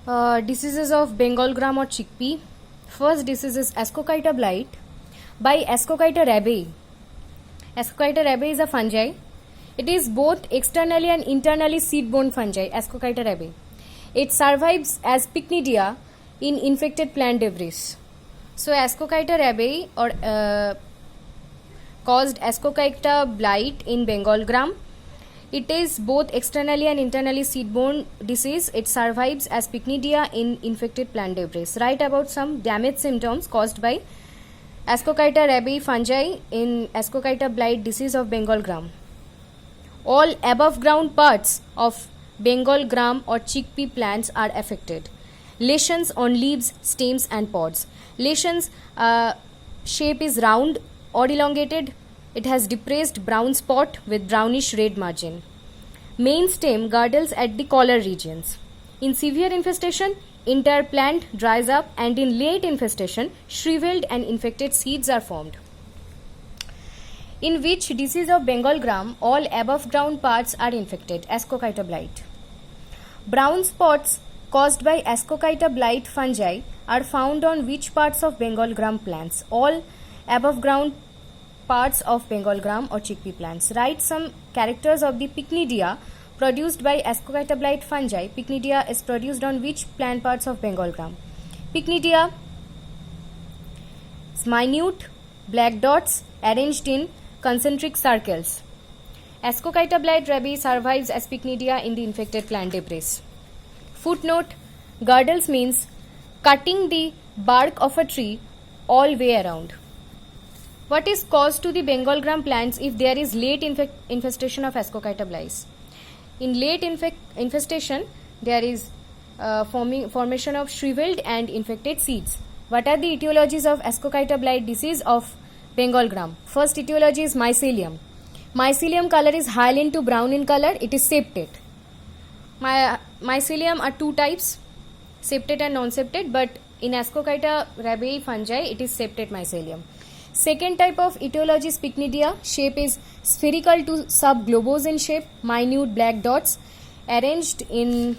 Diseases of Bengal gram or chickpea. First disease is Ascochyta blight by Ascochyta rabaei. Ascochyta rabaei is a fungi. It is both externally and internally seed-borne fungi, Ascochyta rabaei. It survives as pycnidia in infected plant debris. So Ascochyta rabaei caused Ascochyta blight in Bengal gram. It is both externally and internally seed-borne disease. It survives as pycnidia in infected plant debris. Write about some damage symptoms caused by Ascochyta rabaei fungi in Ascochyta blight disease of Bengal gram. All above ground parts of Bengal gram or chickpea plants are affected. Lesions on leaves, stems and pods. Lesions shape is round or elongated. It has depressed brown spot with brownish red margin. Main stem girdles at the collar regions. In severe infestation, entire plant dries up, and in late infestation, shriveled and infected seeds are formed. In which disease of Bengal gram, all above ground parts are infected, Ascochyta blight. Brown spots caused by Ascochyta blight fungi are found on which parts of Bengal gram plants? All above ground parts of Bengal gram or chickpea plants. Write some characters of the pycnidia produced by Ascochyta blight fungi. Pycnidia is produced on which plant parts of Bengal gram? Pycnidia is minute black dots arranged in concentric circles. Ascochyta blight rabaei survives as pycnidia in the infected plant debris. Footnote: girdles means cutting the bark of a tree all way around. What is caused to the Bengal gram plants if there is late infestation of Ascochyta blight? In late infestation, there is formation of shriveled and infected seeds. What are the etiologies of Ascochyta blight disease of Bengal gram? First etiology is mycelium. Mycelium color is hyaline to brown in color. It is septate. Mycelium are two types, septate and non-septate, but in Ascochyta rabaei fungi, it is septate mycelium. Second type of etiology is pycnidia. Shape is spherical to subglobose in shape, minute black dots arranged in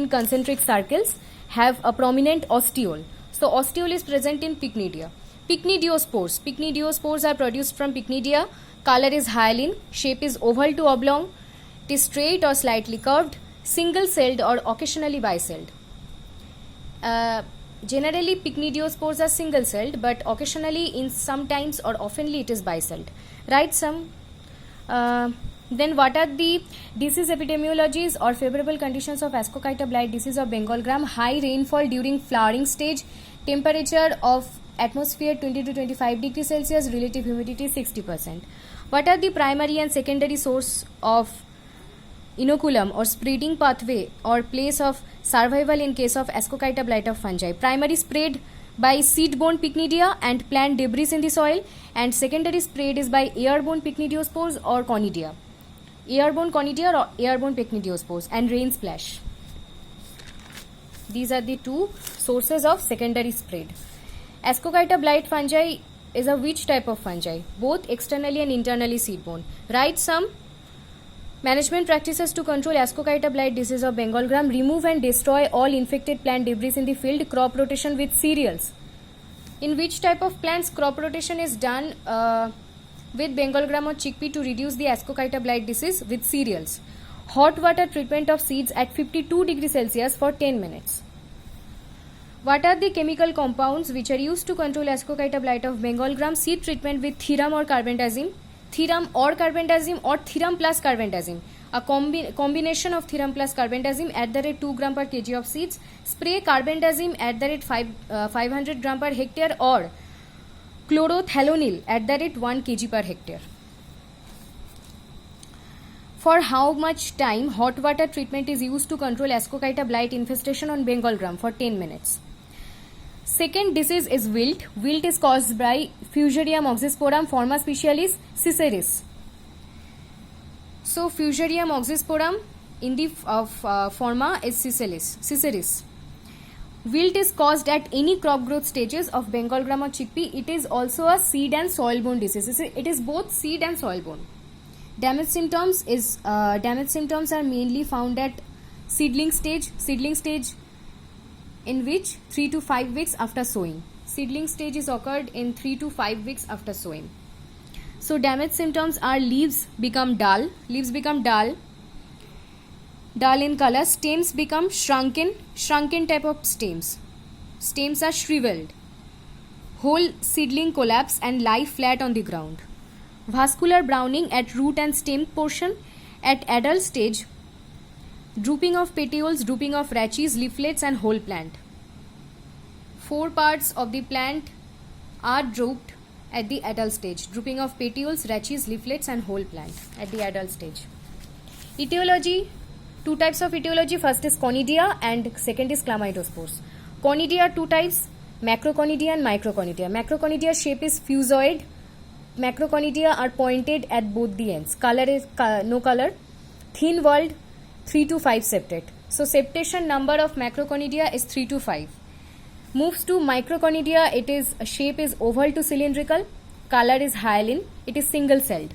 concentric circles, have a prominent ostiole. So ostiole is present in pycnidia. Pycnidiospores. Pycnidiospores are produced from pycnidia. Color is hyaline. Shape is oval to oblong. It is straight or slightly curved, single-celled or occasionally bicelled. Generally, pycnidiospores are single-celled, but occasionally, in sometimes or oftenly, it is bicelled. Write some. Then, what are the disease epidemiologies or favorable conditions of Ascochyta blight disease of Bengal gram? High rainfall during flowering stage, temperature of atmosphere 20 to 25 degrees Celsius, relative humidity 60%. What are the primary and secondary source of inoculum or spreading pathway or place of survival in case of Ascochyta blight of fungi? Primary spread by seed-borne pycnidia and plant debris in the soil, and secondary spread is by airborne pycnidiospores or conidia. Airborne conidia or airborne pycnidiospores and rain splash. These are the two sources of secondary spread. Ascochyta blight fungi is a which type of fungi? Both externally and internally seed-borne. Write some management practices to control Ascochyta blight disease of Bengal gram. Remove and destroy all infected plant debris in the field. Crop rotation with cereals. In which type of plants crop rotation is done with Bengal gram or chickpea to reduce the Ascochyta blight disease? With cereals. Hot water treatment of seeds at 52 degrees Celsius for 10 minutes. What are the chemical compounds which are used to control Ascochyta blight of Bengal gram? Seed treatment with thiram or carbendazim. Thiram or carbendazim or thiram plus carbendazim. A combination of thiram plus carbendazim at the rate 2 gram per kg of seeds. Spray carbendazim at the rate 500 gram per hectare or chlorothalonil at the rate 1 kg per hectare. For how much time hot water treatment is used to control Ascochyta blight infestation on Bengal gram? For 10 minutes. Second disease is wilt. Wilt is caused by Fusarium oxysporum, Forma specialis, ciceris. So Fusarium oxysporum in the Forma is ciceris. Wilt is caused at any crop growth stages of Bengal gram or chickpea. It is also a seed and soil borne disease. It is both seed and soil borne. Damage symptoms are mainly found at Seedling stage in which 3 to 5 weeks after sowing. Seedling stage is occurred in 3 to 5 weeks after sowing. So damage symptoms are leaves become dull in color, stems become shrunken type of stems are shriveled, whole seedling collapse and lie flat on the ground. Vascular browning at root and stem portion. At adult stage, drooping of petioles, drooping of rachis, leaflets and whole plant. 4 parts of the plant are drooped at the adult stage. Drooping of petioles, rachis, leaflets and whole plant at the adult stage. Etiology, 2 types of etiology. First is conidia and second is chlamydospores. Conidia, 2 types, macroconidia and microconidia. Macroconidia shape is fusoid. Macroconidia are pointed at both the ends. Color is no color. Thin walled, 3 to 5 septate. So septation number of macroconidia is 3 to 5. Moves to microconidia, shape is oval to cylindrical. Color is hyaline. It is single celled.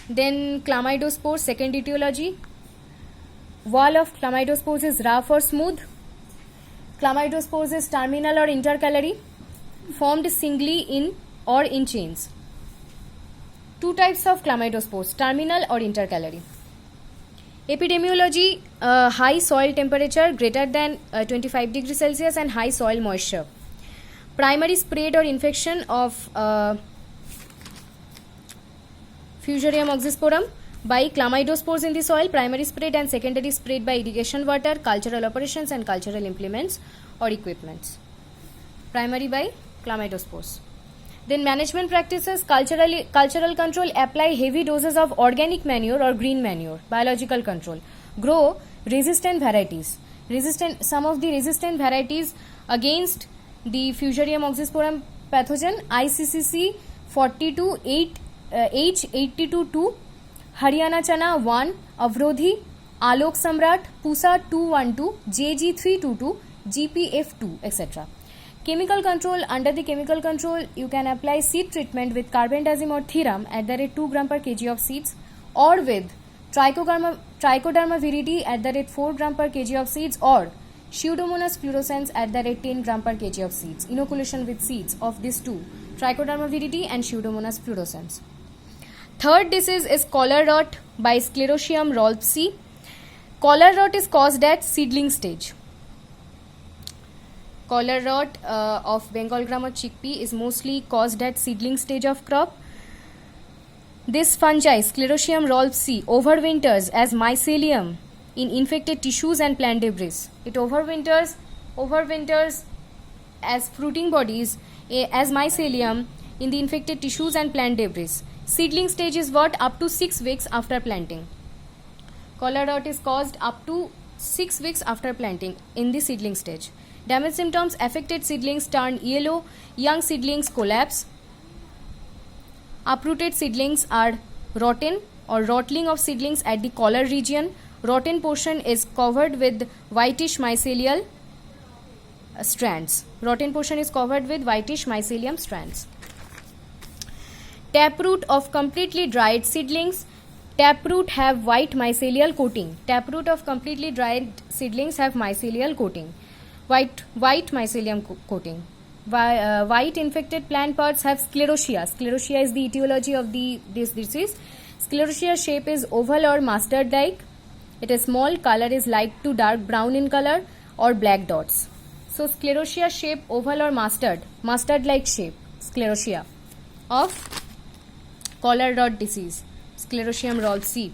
Then chlamydospores, second etiology. Wall of chlamydospores is rough or smooth. Chlamydospores is terminal or intercalary, formed singly in or in chains. 2 types of chlamydospores, terminal or intercalary. Epidemiology, high soil temperature greater than 25 degrees Celsius and high soil moisture. Primary spread or infection of Fusarium oxysporum by chlamydospores in the soil, primary spread and secondary spread by irrigation water, cultural operations and cultural implements or equipments. Primary by chlamydospores. Then management practices, cultural control, apply heavy doses of organic manure or green manure, biological control. Grow resistant varieties. Some of the resistant varieties against the Fusarium oxysporum pathogen, ICCC 42, H82-2, Haryana Chana 1, Avrodhi, Alok Samrat, Pusa 212, JG322, GPF2, etc. Chemical control, under the chemical control, you can apply seed treatment with carbendazim or thiram at the rate 2 gram per kg of seeds, or with trichoderma viridi at the rate 4 gram per kg of seeds, or Pseudomonas fluorescens at the rate 10 gram per kg of seeds. Inoculation with seeds of these two, trichoderma viridi and Pseudomonas fluorescens. Third disease is collar rot by Sclerotium ralphsi. Collar rot is caused at seedling stage. Collar rot of Bengal gram or chickpea is mostly caused at seedling stage of crop. This fungi, Sclerotium ralphsi, overwinters as mycelium in infected tissues and plant debris. It overwinters as fruiting bodies as mycelium in the infected tissues and plant debris. Seedling stage is what? Up to 6 weeks after planting. Collar rot is caused up to 6 weeks after planting in the seedling stage. Damage symptoms, affected seedlings turn yellow, young seedlings collapse, uprooted seedlings are rotten or rottling of seedlings at the collar region. Rotten portion is covered with whitish mycelial strands. Rotten portion is covered with whitish mycelium strands. Taproot of completely dried seedlings. Taproot have white mycelial coating. Taproot of completely dried seedlings have mycelial coating. White mycelium coating. White infected plant parts have sclerotia. Sclerotia is the etiology of this disease. Sclerotia shape is oval or mustard-like. It is small. Color is light to dark brown in color or black dots. So sclerotia shape, oval or mustard-like shape. Sclerotia of collar rot disease. Sclerotium ralphsi.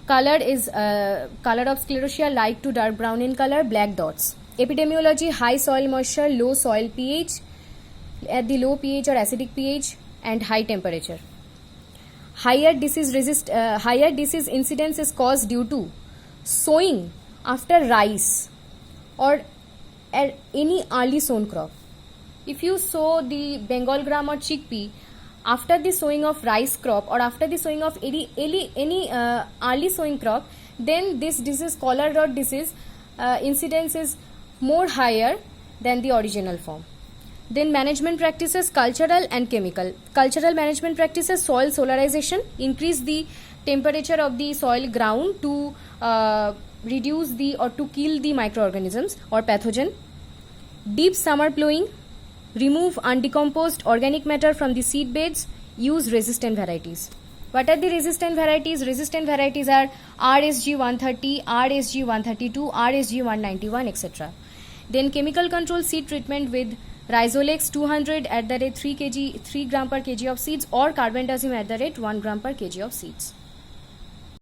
Color of sclerotia light to dark brown in color, black dots. Epidemiology, high soil moisture, low soil pH, at the low pH or acidic pH, and high temperature. Higher disease incidence is caused due to sowing after rice or any early sown crop. If you sow the Bengal gram or chickpea after the sowing of rice crop or after the sowing of any early sowing crop, then this disease, collar rot disease, incidence is more higher than the original form. Then management practices, cultural and chemical. Cultural management practices, soil solarization, increase the temperature of the soil ground to reduce the or to kill the microorganisms or pathogen. Deep summer plowing, remove undecomposed organic matter from the seed beds, use resistant varieties. What are the resistant varieties? Resistant varieties are RSG 130, RSG 132, RSG 191, etc. Then chemical control seed treatment with Rizolex 200 at the rate 3 gram per kg of seeds or carbendazim at the rate 1 gram per kg of seeds.